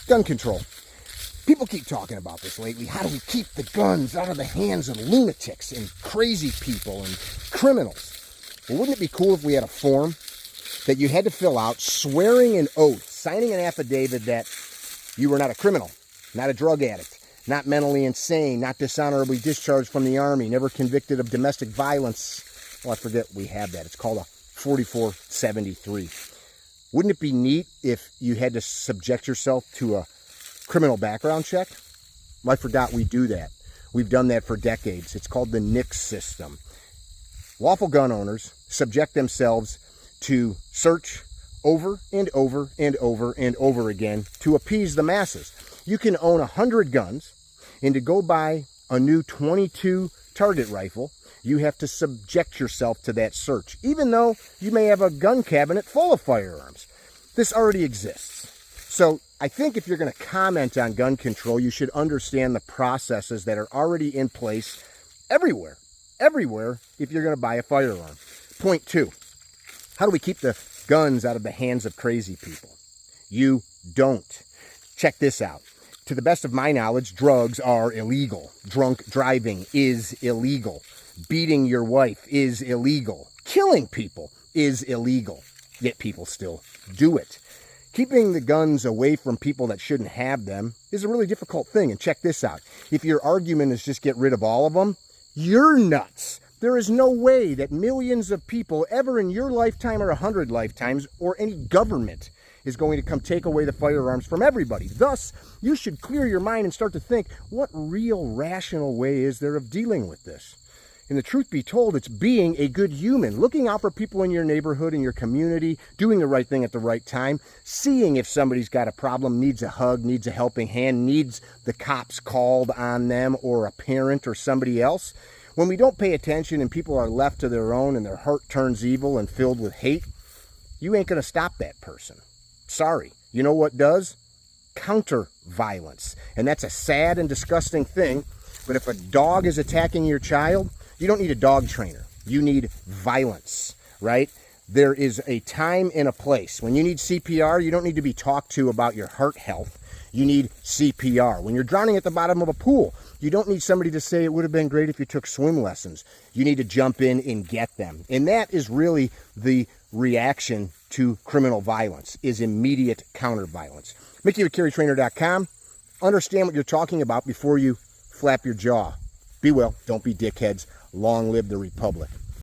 Gun control. People keep talking about this lately. How do we keep the guns out of the hands of lunatics and crazy people and criminals? Well, wouldn't it be cool if we had a form that you had to fill out, swearing an oath, signing an affidavit that you were not a criminal, not a drug addict, not mentally insane, not dishonorably discharged from the Army, never convicted of domestic violence. Well, I forget we have that. It's called a 4473. Wouldn't it be neat if you had to subject yourself to a criminal background check? Well, I forgot we do that. We've done that for decades. It's called the NICS system. Lawful gun owners subject themselves to search over and over and over and over again to appease the masses. You can own 100 guns, and to go buy a new 22 target rifle, you have to subject yourself to that search, even though you may have a gun cabinet full of firearms. This already exists. So I think if you're going to comment on gun control, you should understand the processes that are already in place everywhere if you're going to buy a firearm. Point 2, how do we keep the guns out of the hands of crazy people? You don't. Check this out. To the best of my knowledge, drugs are illegal. Drunk driving is illegal. Beating your wife is illegal. Killing people is illegal. Yet people still do it. Keeping the guns away from people that shouldn't have them is a really difficult thing. And check this out. If your argument is just get rid of all of them, you're nuts. There is no way that millions of people ever in your lifetime or 100 lifetimes or any government is going to come take away the firearms from everybody. Thus, you should clear your mind and start to think, what real rational way is there of dealing with this? And the truth be told, it's being a good human, looking out for people in your neighborhood, in your community, doing the right thing at the right time, seeing if somebody's got a problem, needs a hug, needs a helping hand, needs the cops called on them or a parent or somebody else. When we don't pay attention and people are left to their own and their heart turns evil and filled with hate, you ain't going to stop that person. Sorry. You know what does? Counter violence. And that's a sad and disgusting thing. But if a dog is attacking your child, you don't need a dog trainer. You need violence, right? There is a time and a place. When you need CPR, you don't need to be talked to about your heart health. You need CPR. When you're drowning at the bottom of a pool, you don't need somebody to say it would have been great if you took swim lessons. You need to jump in and get them. And that is really the reaction to criminal violence, is immediate counter violence. Mickey with CarryTrainer.com. Understand what you're talking about before you flap your jaw. Be well, don't be dickheads. Long live the Republic.